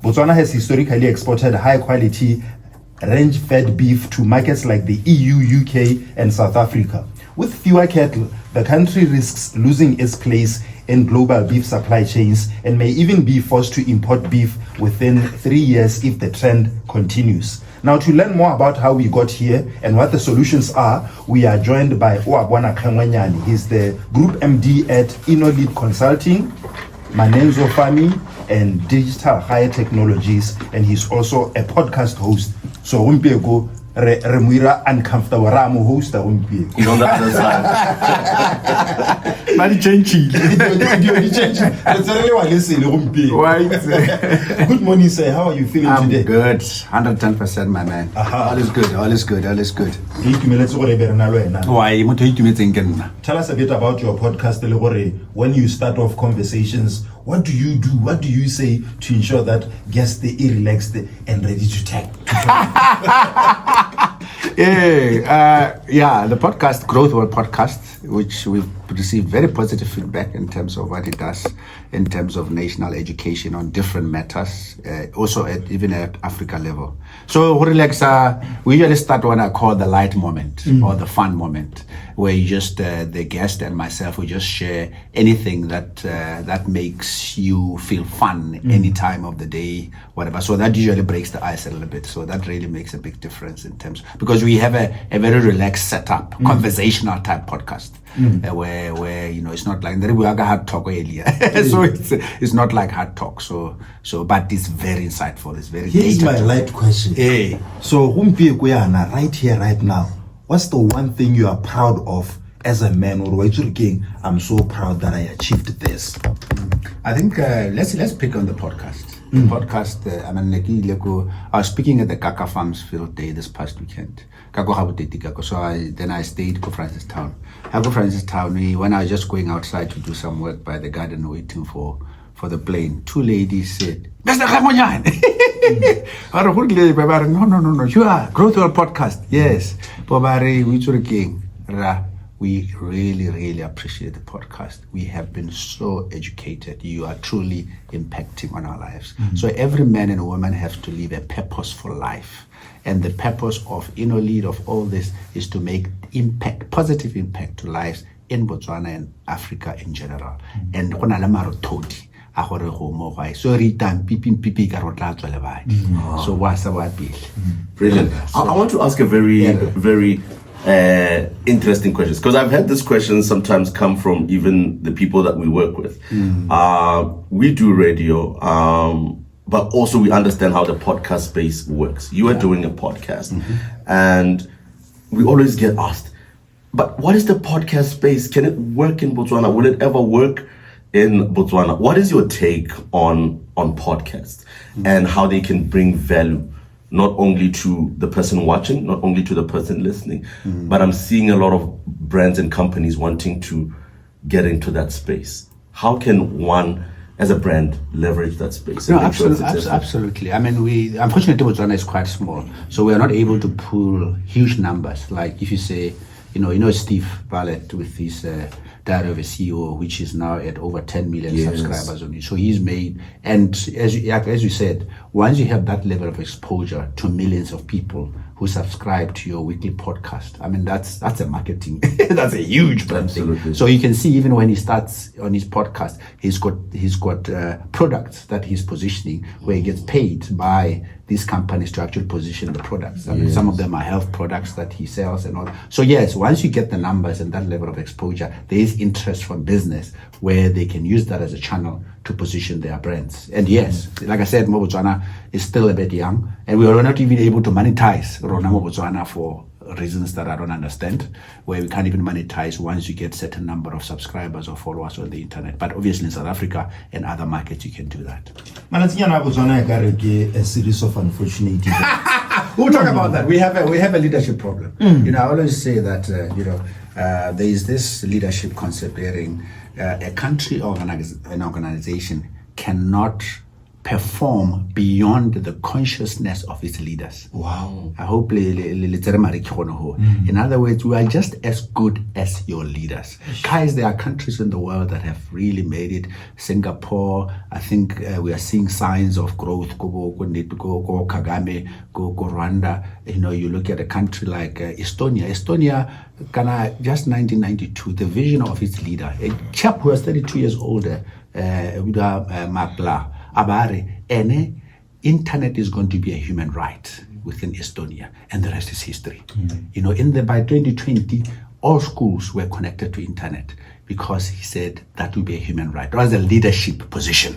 Botswana has historically exported high-quality range-fed beef to markets like the EU, UK, and South Africa. With fewer cattle, the country risks losing its place in global beef supply chains and may even be forced to import beef within 3 years if the trend continues. Now, to learn more about how we got here and what the solutions are, we are joined by Oabona Kgengwenyane. He's the Group MD at Innolead Consulting, Manenzo Farming, and Digital Gae Technologies, and he's also a podcast host. So, Remuira uncomfortable Ramu host. He's on the other side. Good morning, sir. How are you feeling today? Good, 110%, my man. All is good, all is good, all is good. Tell us a bit about your podcast. When you start off conversations, what do you do? What do you say to ensure that guests stay relaxed and ready to talk? The podcast, Growth World Podcast, which we've received very positive feedback in terms of what it does in terms of national education on different matters, also even at Africa level. So relax, we usually start what I call the light moment or the fun moment, where you just, the guest and myself, we just share anything that makes you feel fun any time of the day, whatever. So that usually breaks the ice a little bit. So that really makes a big difference in terms, because we have a very relaxed setup, conversational type podcast. Where it's not like we had hard talk earlier, so it's not like hard talk. So but it's very insightful. It's very. Here's my light question. Hey, so right here, right now, what's the one thing you are proud of as a man, or I'm so proud that I achieved this? I think let's pick on the podcast. The podcast, I was speaking at the Kaka Farms Field Day this past weekend. So I stayed in Francistown. When I was just going outside to do some work by the garden waiting for the plane, two ladies said, Mr. Kgengwenyane. No, you are Growth World Podcast. Yes. We really, really appreciate the podcast. We have been so educated. You are truly impacting on our lives. So every man and woman has to live a purposeful life. And the purpose of Innolead, of all this, is to make impact, positive impact to lives in Botswana and Africa in general. And so what's about Bill? Brilliant. I want to ask a very interesting questions, because I've had this question sometimes come from even the people that we work with. We do radio, but also we understand how the podcast space works. You are doing a podcast, and we always get asked, but what is the podcast space? Can it work in Botswana? Will it ever work in Botswana? What is your take on podcasts and how they can bring value, not only to the person watching, not only to the person listening, but I'm seeing a lot of brands and companies wanting to get into that space. How can one, as a brand, leverage that space? No, absolutely. I mean, unfortunately, Botswana is quite small, so we are not able to pull huge numbers. Like if you say, Steve Bartlett with his Diary of a CEO, which is now at over 10 million subscribers on it. So he's made, and as you said, once you have that level of exposure to millions of people who subscribe to your weekly podcast, I mean, that's a marketing, that's a huge brand thing. So you can see even when he starts on his podcast, he's got products that he's positioning where he gets paid by these companies to actually position the products. I mean, some of them are health products that he sells and all. So yes, once you get the numbers and that level of exposure, there is interest from business where they can use that as a channel to position their brands. And yes, like I said, Botswana is still a bit young, and we are not even able to monetize Rona Botswana for reasons that I don't understand, where we can't even monetize once you get certain number of subscribers or followers on the internet. But obviously in South Africa and other markets, you can do that. A series of unfortunate events. We'll talk about that. We have a leadership problem. I always say that there is this leadership concept wherein a country or an organization cannot perform beyond the consciousness of its leaders. Wow. I hope in other words, we are just as good as your leaders. Guys, there are countries in the world that have really made it. Singapore, I think we are seeing signs of growth. Go Kagame, go Rwanda. You look at a country like Estonia. Estonia, just 1992, the vision of its leader, a chap who was 32 years older, Mapla, Abare, internet is going to be a human right within Estonia, and the rest is history. By 2020, all schools were connected to internet because he said that would be a human right. It was a leadership position.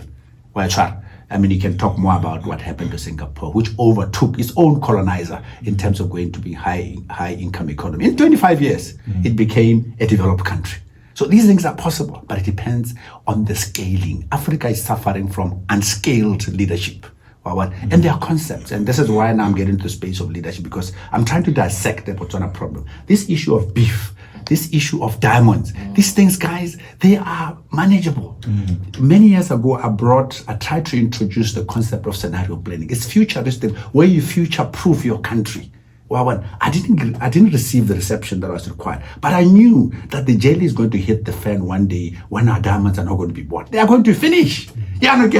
You can talk more about what happened to Singapore, which overtook its own colonizer in terms of going to be high income economy. In 25 years, it became a developed country. So these things are possible, but it depends on the scaling. Africa is suffering from unscaled leadership. And there are concepts, and this is why now I'm getting into the space of leadership, because I'm trying to dissect the Botswana problem. This issue of beef, this issue of diamonds, these things, guys, they are manageable. Many years ago, I tried to introduce the concept of scenario planning. It's futuristic, where you future-proof your country. I didn't receive the reception that was required, but I knew that the jelly is going to hit the fan one day when our diamonds are not going to be bought. They are going to finish. Hey, we're going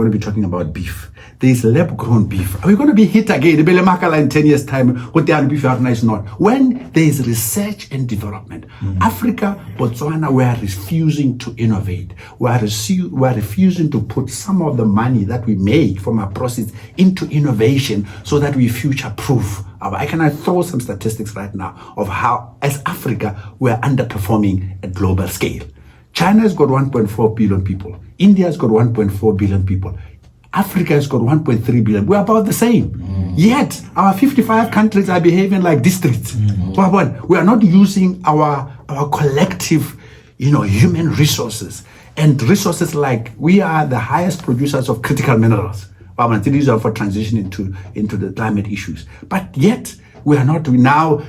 to be talking about beef. There is lab-grown beef. Are we going to be hit again in 10 years' time with the beef is not? When there is research and development, Africa, Botswana, we are refusing to innovate. We are refusing to put some of the money that we make from our process into innovation so that we future-proof. I can throw some statistics right now of how, as Africa, we are underperforming at global scale. China's got 1.4 billion people. India's got 1.4 billion people. Africa has got 1.3 billion. We're about the same. Yet, our 55 countries are behaving like districts. We are not using our collective, human resources. And resources like, we are the highest producers of critical minerals. These are for transition into the climate issues. But yet, we are not now,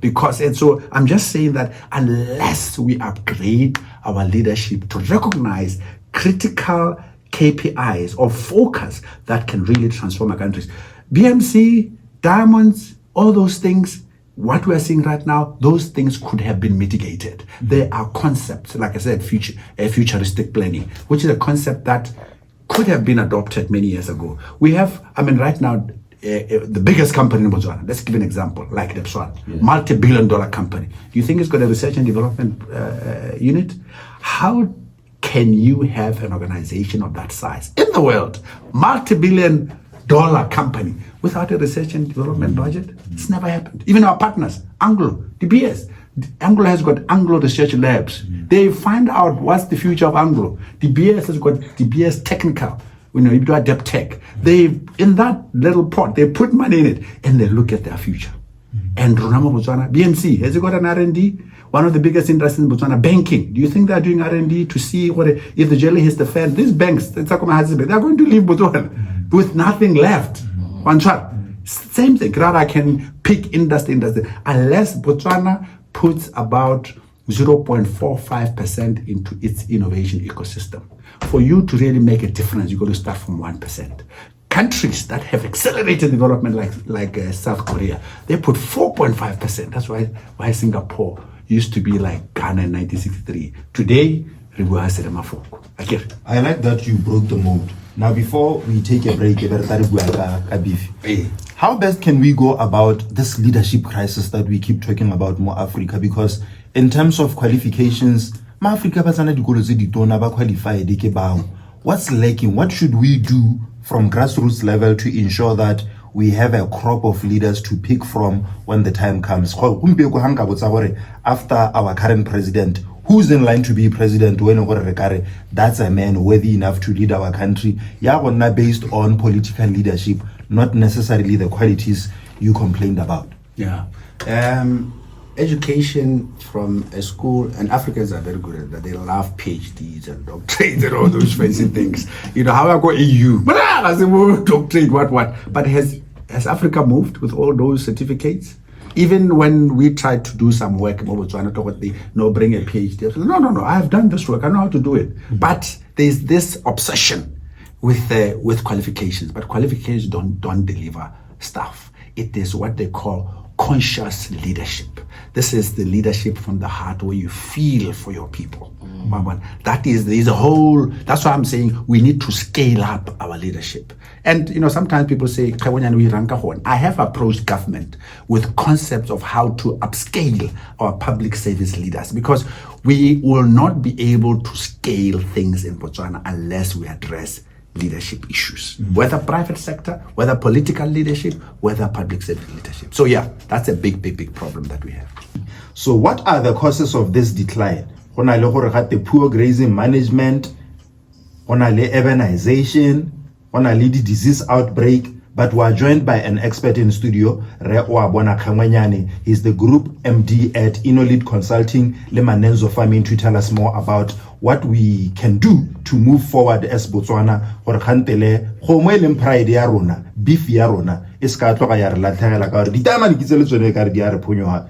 because, and so I'm just saying that unless we upgrade our leadership to recognize critical KPIs or focus that can really transform our countries, BMC, diamonds, all those things, what we're seeing right now, those things could have been mitigated. There are concepts, like I said, futuristic planning, which is a concept that could have been adopted many years ago. We have, right now, the biggest company in Botswana, let's give an example, like Botswana, multi-billion-dollar company. Do you think it's got a research and development unit? How can you have an organization of that size in the world, multi-billion-dollar company, without a research and development budget? It's never happened. Even our partners, Anglo, DBS. Anglo has got Anglo Research Labs. They find out what's the future of Anglo. DBS has got DBS Technical. You do a depth tech. They, in that little pot, they put money in it and they look at their future. And Runama Botswana, BMC, has it got an R&D? One of the biggest industries in Botswana, banking. Do you think they're doing R&D to see if the jelly hits the fan? These banks, they're going to leave Botswana with nothing left. One shot. Same thing. Rather, I can pick industry. Unless Botswana puts about 0.45% into its innovation ecosystem. For you to really make a difference, you've got to start from 1%. Countries that have accelerated development like South Korea, they put 4.5%. That's why Singapore used to be like Ghana in 1963. Today, I like that you broke the mold. Now, before we take a break, how best can we go about this leadership crisis that we keep talking about more Africa? Because in terms of qualifications, Africa what's lacking? What should we do from grassroots level to ensure that we have a crop of leaders to pick from when the time comes? After our current president, who's in line to be president? That's a man worthy enough to lead our country. Based on political leadership, not necessarily the qualities you complained about. Education from a school, and Africans are very good at that. They love PhDs and doctorates and all those fancy things. How I go EU, doctorate, what? But has Africa moved with all those certificates? even when we tried to do some work in Botswana, bring a PhD. I said, no, I have done this work. I know how to do it. But there's this obsession with qualifications. But qualifications don't deliver stuff. It is what they call conscious leadership. This is the leadership from the heart where you feel for your people. That's why I'm saying we need to scale up our leadership. And sometimes people say, I have approached government with concepts of how to upscale our public service leaders, because we will not be able to scale things in Botswana unless we address leadership issues, whether private sector, whether political leadership, whether public service leadership. So that's a big problem that we have. So what are the causes of this decline? The poor grazing management, urbanization, the disease outbreak. But we are joined by an expert in studio, Oabona Kgengwenyane. He's the Group MD at Innolead Consulting, Manenzo Farming, to tell us more about what we can do to move forward as Botswana. Pride ya rona, beef ya rona, iska tloga ya re latlhegela ka gore ditamane ke tsele tsone ka re di a re phonyoga.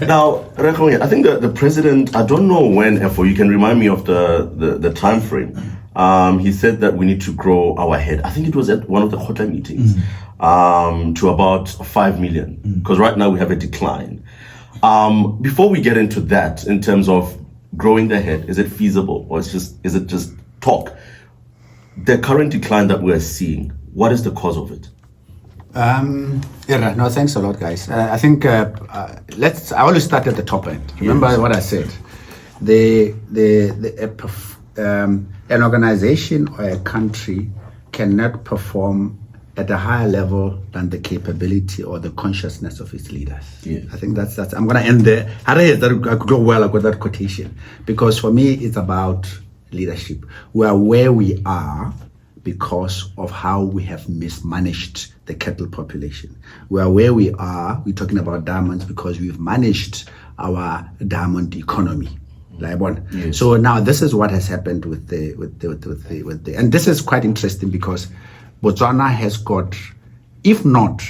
Now, I think the president, I don't know when, you can remind me of the time frame. He said that we need to grow our head. I think it was at one of the Khotla meetings, to about 5 million, because right now we have a decline. Before we get into that, in terms of growing the head, is it feasible, or is it just talk? The current decline that we're seeing, what is the cause of it? No, thanks a lot, guys. I think I always start at the top end. Remember what I said. An organization or a country cannot perform at a higher level than the capability or the consciousness of its leaders. Yes. I think that's. I'm going to end there. I could go well with that quotation, because for me it's about leadership. We are where we are because of how we have mismanaged the cattle population. We are where we are. We're talking about diamonds because we've managed our diamond economy. Yes. So now this is what has happened with the and this is quite interesting, because Botswana has got, if not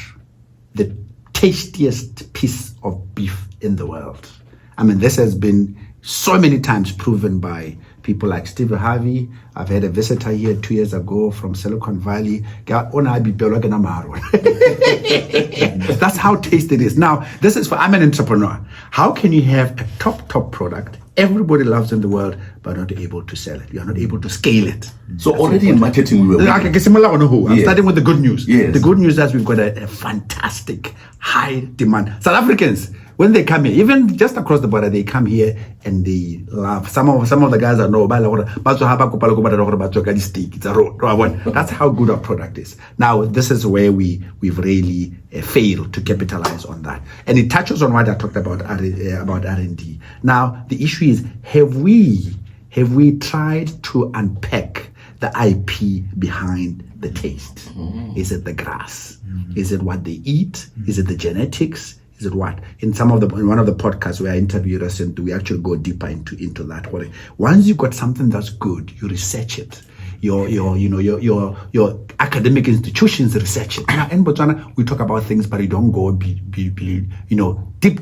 the tastiest piece of beef in the world. I mean, this has been so many times proven by people like Steve Harvey. I've had a visitor here 2 years ago from Silicon Valley. That's how tasty it is. Now, I'm an entrepreneur. How can you have a top product everybody loves in the world, but not able to sell it? You are not able to scale it. So that's already in marketing, we were I'm starting with the good news. Yes. The good news is we've got a fantastic high demand. South Africans, when they come here, even just across the border, they come here and they love. Some of the guys I know, that's how good our product is. Now, this is where we've really failed to capitalize on that. And it touches on what I talked about R&D. Now, the issue is, have we tried to unpack the IP behind the taste? Is it the grass? Is it what they eat? Is it the genetics? Is it what? In one of the podcasts where I interviewed us, and we actually go deeper into that. Once you got something that's good, you research it. Your academic institutions research it. Now in Botswana, we talk about things, but you don't go deep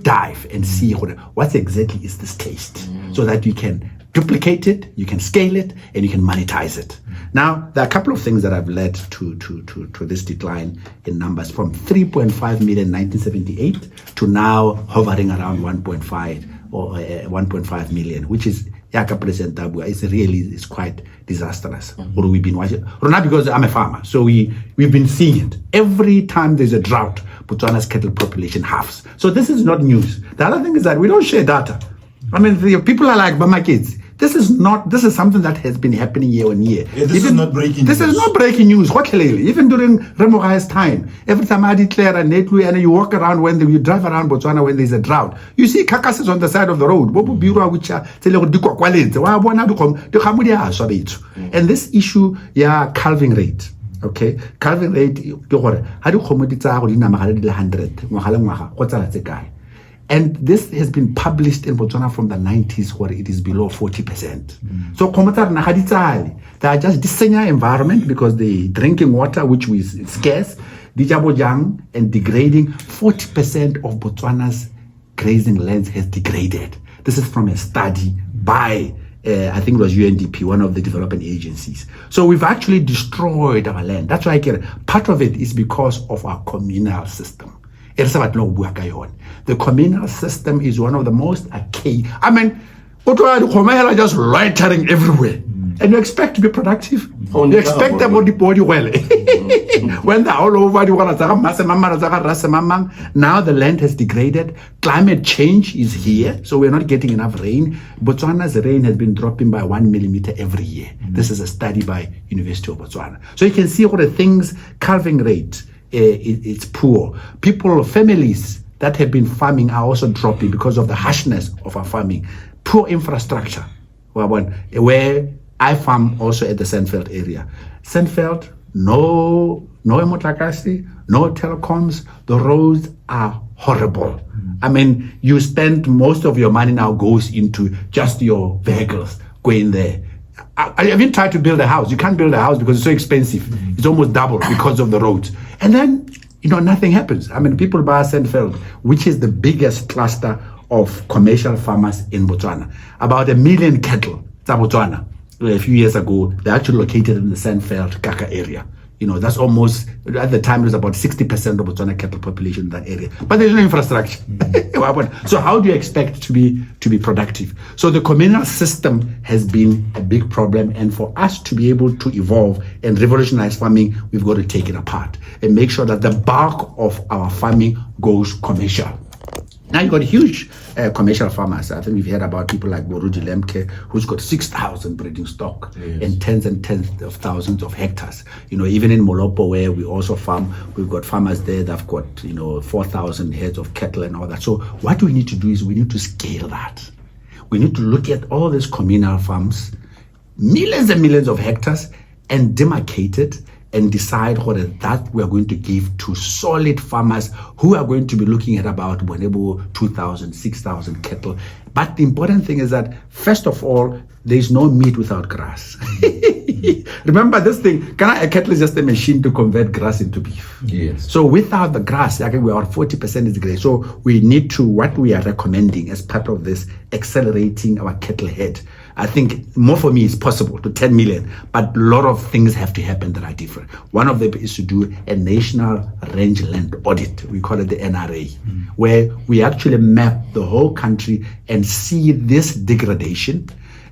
dive and see what exactly is this taste, so that you can duplicate it, you can scale it, and you can monetize it. Now, there are a couple of things that have led to this decline in numbers, from 3.5 million in 1978 to now hovering around 1.5 or 1.5 million, which is it's quite disastrous. Or we've been watching, not because I'm a farmer, so we've been seeing it. Every time there's a drought, Botswana's cattle population halves. So this is not news. The other thing is that we don't share data. I mean, people are like, but my kids, this is something that has been happening year on year. Yeah, this is not breaking news. This is not breaking news. Even during Remogai's time, every time I declare a network and you walk around you drive around Botswana when there's a drought, you see carcasses on the side of the road. And this issue, calving rate. Okay, calving rate, and this has been published in Botswana from the 90s, where it is below 40%. So they are just disseminating environment, because the drinking water, which is scarce, Dijabojang and degrading. 40% of Botswana's grazing lands has degraded. This is from a study by I think it was UNDP, one of the development agencies. So we've actually destroyed our land. That's why I get it. Part of it is because of our communal system. The communal system is one of the most archaic. I mean, are just loitering everywhere. And you expect to be productive. You expect them to body well. When they're all over, now the land has degraded. Climate change is here, so we're not getting enough rain. Botswana's rain has been dropping by 1 millimeter every year. This is a study by University of Botswana. So you can see all the things, calving rate, it's poor. Families that have been farming are also dropping because of the harshness of our farming. Poor infrastructure, where I farm also at the Sandveld area. Sandveld, no motlakasi, no telecoms. The roads are horrible. I mean, you spend most of your money now goes into just your vehicles going there. I even tried to build a house. You can't build a house because it's so expensive. It's almost double because of the roads. And then, nothing happens. I mean, people buy Sandveld, which is the biggest cluster of commercial farmers in Botswana. About 1 million cattle, Botswana. A few years ago, they're actually located in the Sandveld Kaka area. That's almost, at the time, it was about 60% of Botswana cattle population in that area. But there's no infrastructure. So how do you expect to be productive? So the communal system has been a big problem. And for us to be able to evolve and revolutionize farming, we've got to take it apart and make sure that the bulk of our farming goes commercial. Now you've got huge commercial farmers. I think we've heard about people like Boruji Lemke, who's got 6,000 breeding stock and tens of thousands of hectares. Even in Molopo, where we also farm, we've got farmers there that've got 4,000 heads of cattle and all that. So what we need to do is we need to scale that. We need to look at all these communal farms, millions and millions of hectares, and demarcate it and decide that we are going to give to solid farmers who are going to be looking at about 2,000, 6,000 cattle. But the important thing is that, first of all, there is no meat without grass. Remember this thing, a cattle is just a machine to convert grass into beef. Yes. So without the grass, we are 40% is gray. So we need to, what we are recommending as part of this, accelerating our cattle head. I think more for me is possible to 10 million, but a lot of things have to happen that are different. One of them is to do a national range land audit. We call it the NRA, where we actually map the whole country and see this degradation,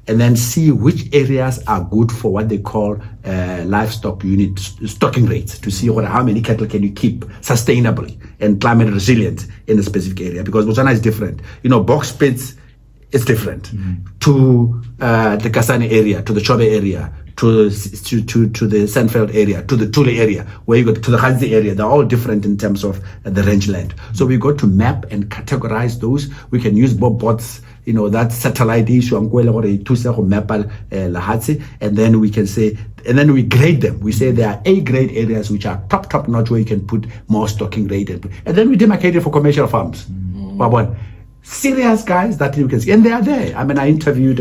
and then see which areas are good for what they call livestock unit stocking rates, to see how many cattle can you keep sustainably and climate resilient in a specific area. Because Botswana is different. Box pits, it's different to the Kasane area, to the Chobe area, to the Sandveld area, to the Thule area, where you go to the Khanzi area. They're all different in terms of the rangeland. So we got to map and categorize those. We can use bots, that satellite issue, and then we can say, and then we grade them. We say there are A-grade areas which are top notch, where you can put more stocking rate, and then we demarcate it for commercial farms. Serious guys that you can see, and they are there. I mean, I interviewed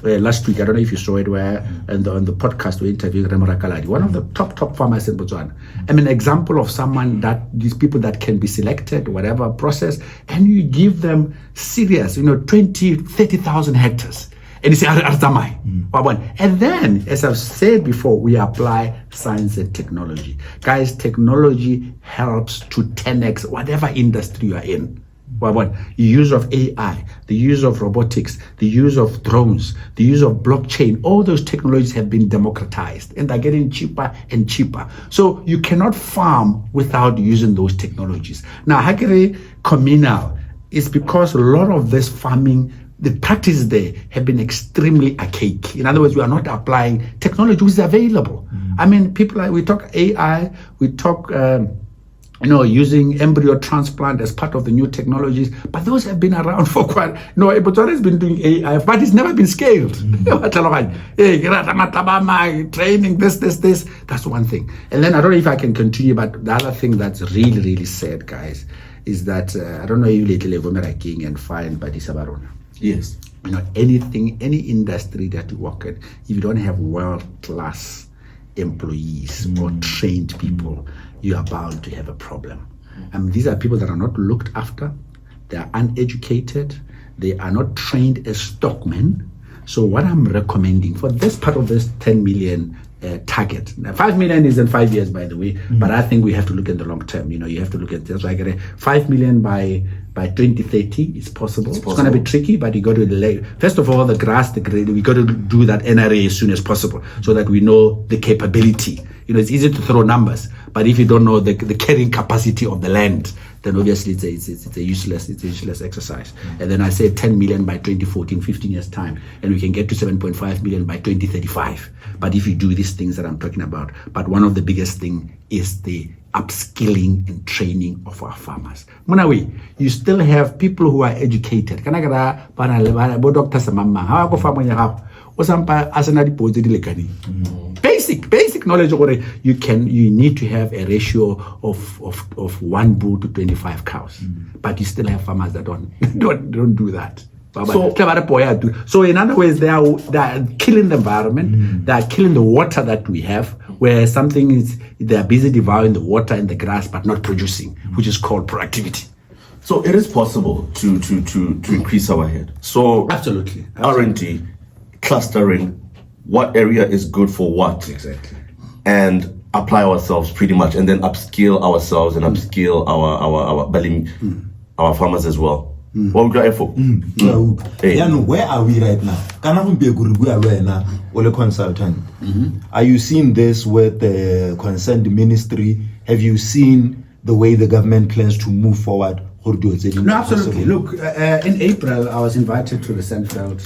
last week, I don't know if you saw it, where on the podcast we interviewed Remora Kaladi, one of the top farmers in Botswana. I mean, an example of someone that these people that can be selected, whatever process, and you give them serious, 20, 30,000 hectares. And you say, and then, as I've said before, we apply science and technology. Guys, technology helps to 10x whatever industry you are in. The use of AI, the use of robotics, the use of drones, the use of blockchain, all those technologies have been democratized and they're getting cheaper and cheaper. So you cannot farm without using those technologies. Now, Hakere communal is because a lot of this farming, the practices there have been extremely archaic. In other words, we are not applying technology which is available. I mean, we talk AI, we talk using embryo transplant as part of the new technologies, but those have been around for quite. Botswana has been doing AI, but it's never been scaled. Training, this. That's one thing. And then I don't know if I can continue, but the other thing that's really, really sad, guys, is that I don't know if you let King and find by Disabarona. Yes. Anything, any industry that you work in, if you don't have world-class employees or trained people, you are bound to have a problem. These are people that are not looked after, they are uneducated, they are not trained as stockmen. So what I'm recommending for this part of this 10 million target, now 5 million is in 5 years, by the way, but I think we have to look at the long term. You have to look at this. So I get 5 million by 2030 is possible. It's going to be tricky, but you got to delay. First of all, the grass, the grade, we got to do that NRA as soon as possible so that we know the capability. It's easy to throw numbers, but if you don't know the carrying capacity of the land, then obviously it's a useless exercise. And then I say 10 million by 2014, 15 years time, and we can get to 7.5 million by 2035. But if you do these things that I'm talking about, but one of the biggest thing is the upskilling and training of our farmers. Munawi, you still have people who are educated. Basic knowledge you need to have a ratio of 1 bull to 25 cows, but you still have farmers that don't do that. So in other words, they are killing the environment, they are killing the water that we have, where something is, they are busy devouring the water and the grass but not producing, which is called productivity. So it is possible to increase our head. So Absolutely. R&D, clustering, what area is good for what, Exactly. and apply ourselves pretty much, and then upskill ourselves and upskill our farmers as well. What we got for? Where are we right now? Ole consultant. Are you seeing this with the concerned ministry? Have you seen the way the government plans to move forward? No, absolutely. Look, in April, I was invited to the Sandveld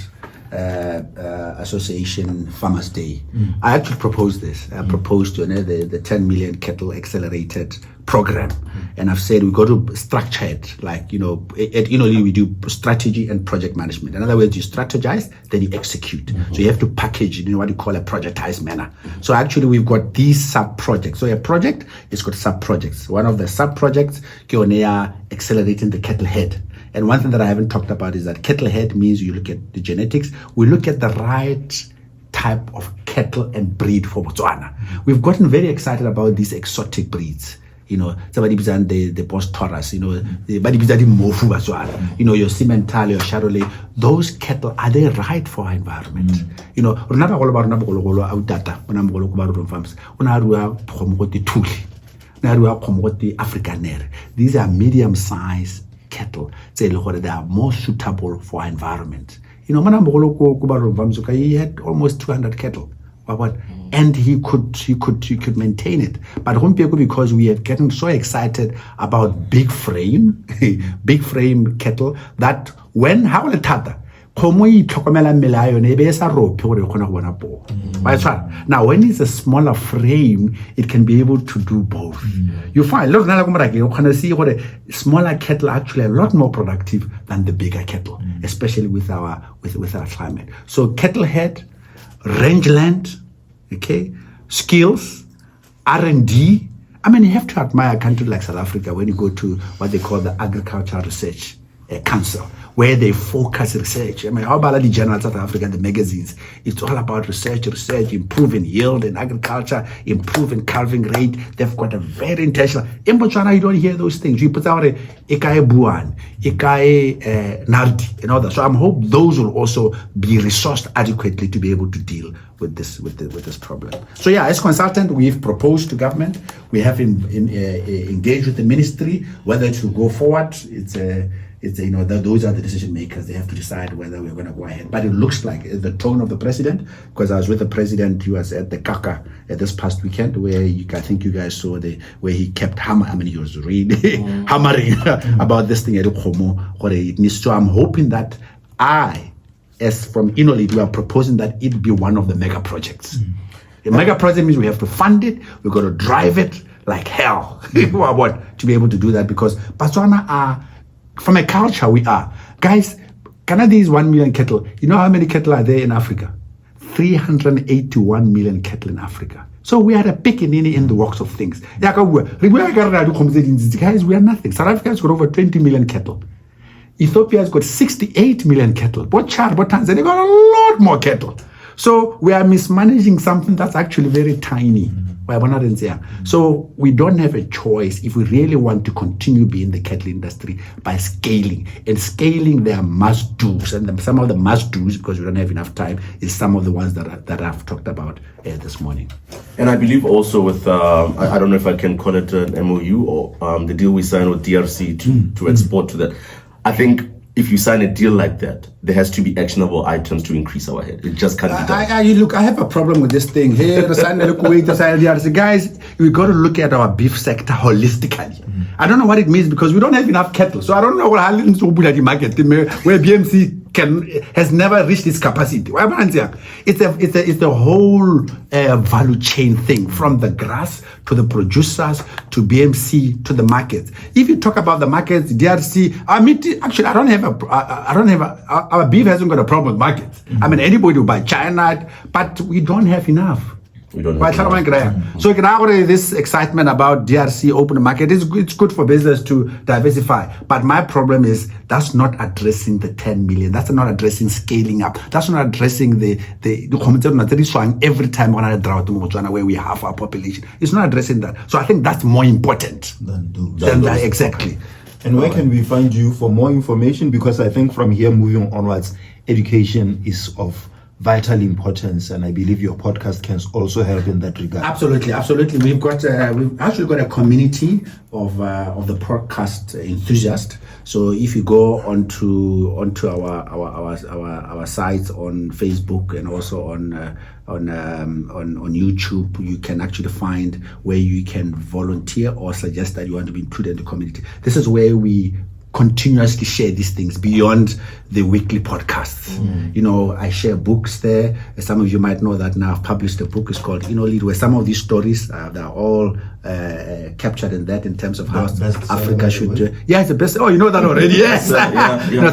Association Farmers Day. I actually proposed this. I proposed to the 10 million cattle accelerated program, and I've said we got to structure it like at Innolead we do strategy and project management. In other words, you strategize, then you execute. So you have to package what you call a projectized manner. So actually we've got these sub projects. So a project is got sub projects. One of the sub projects are accelerating the cattle head. And one thing that I haven't talked about is that cattle head means you look at the genetics. We look at the right type of cattle and breed for Botswana. We've gotten very excited about these exotic breeds. Somebody bizan the Boss Taurus, your Simmental, your Charolais. Those cattle, are they right for our environment? Not all about data when I'm going to farms. Afrikaner. These are medium-sized cattle. They are more suitable for our environment. He had almost 200 cattle. And he could maintain it. But because we have gotten so excited about big frame cattle that when now when it's a smaller frame, it can be able to do both. You find smaller cattle are actually a lot more productive than the bigger cattle, especially with our climate. So cattle head, rangeland, skills, R&D. You have to admire a country like South Africa when you go to what they call the Agricultural Research Council, where they focus research. How about the journals of South Africa and the magazines? It's all about research, improving yield in agriculture, improving calving rate. They've got a very intentional. In Botswana, you don't hear those things. You put out Ikae Buan, Ikae Nardi, and all that. So I'm hope those will also be resourced adequately to be able to deal with this problem. So yeah, as consultant, we've proposed to government. We have engaged with the ministry whether to go forward. Those are the decision makers. They have to decide whether we're going to go ahead. But it looks like the tone of the president, because I was with the president, he was at the Kaka at this past weekend, where I think you guys saw where he kept hammering. He was really hammering about this thing at Ukhomo. So I'm hoping that as from Innolead, we are proposing that it be one of the mega projects. A mega project means we have to fund it, we've got to drive it like hell to be able to do that, because Botswana are, from a culture, we are. Guys, Canada is 1 million cattle. You know how many cattle are there in Africa? 381 million cattle in Africa. So we are a pickaninny in the works of things. Guys, we are nothing. South Africa has got over 20 million cattle. Ethiopia has got 68 million cattle. But Tanzania got a lot more cattle. So we are mismanaging something that's actually very tiny. So we don't have a choice if we really want to continue being the cattle industry by scaling. And scaling, there are must-dos. And some of the must-dos, because we don't have enough time, is some of the ones that I've talked about this morning. And I believe also with, I don't know if I can call it an MOU or the deal we signed with DRC to export to that. I think if you sign a deal like that, there has to be actionable items to increase our head. It just can't be done. Look, I have a problem with this thing. Hey, guys, we got to look at our beef sector holistically. I don't know what it means because we don't have enough cattle. So I don't know what happens to the market where BMC has never reached its capacity. It's the whole value chain thing, from the grass to the producers to BMC to the market. If you talk about the markets, DRC, actually, I don't have our beef hasn't got a problem with markets. I mean, anybody will buy China, but we don't have enough. We don't have enough. So this excitement about DRC open market is it's good for business to diversify. But my problem is that's not addressing the 10 million. That's not addressing scaling up. That's not addressing the every time on a drought in Botswana where we have our population. It's not addressing that. So I think that's more important than that. Exactly. And where can we find you for more information? Because I think from here moving onwards, education is of vital importance, and I believe your podcast can also help in that regard. Absolutely. We've actually got a community of the podcast enthusiasts. So if you go onto our sites on Facebook and also on YouTube, you can actually find where you can volunteer or suggest that you want to be included in the community. This is where we continuously share these things beyond the weekly podcasts. I share books there. Some of you might know that now I've published a book. It's called Innolead, where some of these stories they're all captured in that in terms of how Africa should do. Yeah, it's the best. Oh, you know that already. Yes.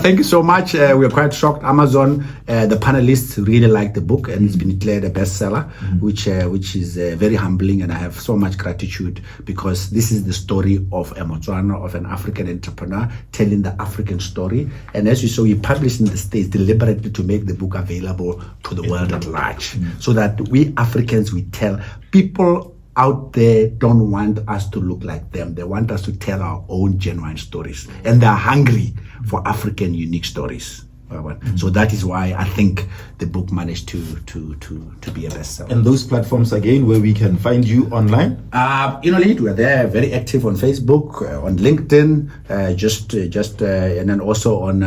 Thank you so much. We're quite shocked. Amazon, the panelists really like the book, and it's been declared a bestseller, which is very humbling, and I have so much gratitude because this is the story of a Botswana, of an African entrepreneur telling the African story. And as you saw, we published in the States deliberately to make the book available to the world at large, so that we Africans, we tell people out there don't want us to look like them. They want us to tell our own genuine stories, and they're hungry for African unique stories. So that is why I think the book managed to be a bestseller. And those platforms again, where we can find you online? Innolead, we're there, very active on Facebook, on LinkedIn, and then also on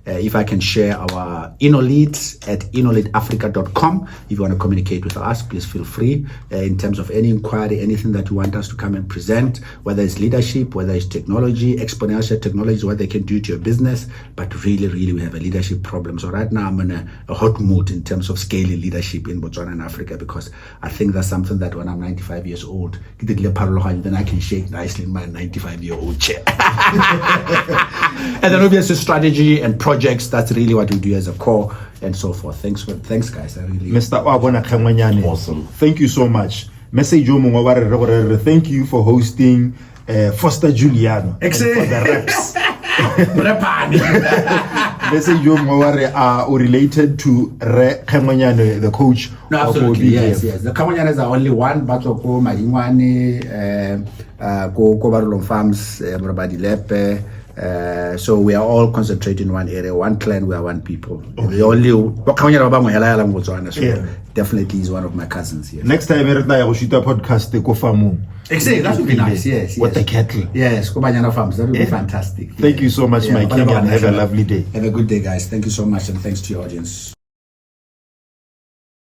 if I can share our Innolead at innoleadafrica.com. If you want to communicate with us, please feel free. In terms of any inquiry, anything that you want us to come and present, whether it's leadership, whether it's technology, exponential technology, what they can do to your business, but really we have a leadership problem. So right now I'm in a hot mood in terms of scaling leadership in Botswana and Africa, because I think that's something that when I'm 95 years old, then I can shake nicely in my 95-year-old chair. And then obviously strategy and projects, that's really what we do as a core and so forth. Thanks guys. Mr. Oabona Kgengwenyane, awesome. Thank you so much. Thank you for hosting Foster Juliano for the reps. Message you are related to Kgengwenyane, the coach. No, absolutely, yes. The Kgengwenyanes are only one, but go Manenzo, go Barulong Farms, Lepe. So we are all concentrated in one area, one clan. We are one people. The only so definitely is one of my cousins here. Next time I shoot a podcast, go farm. Exactly, that would be nice. Yes. What the cattle? Yes, Oabona Farms. That would be fantastic. Thank you so much, my king, and have a lovely day. Have a good day, guys. Thank you so much, and thanks to your audience.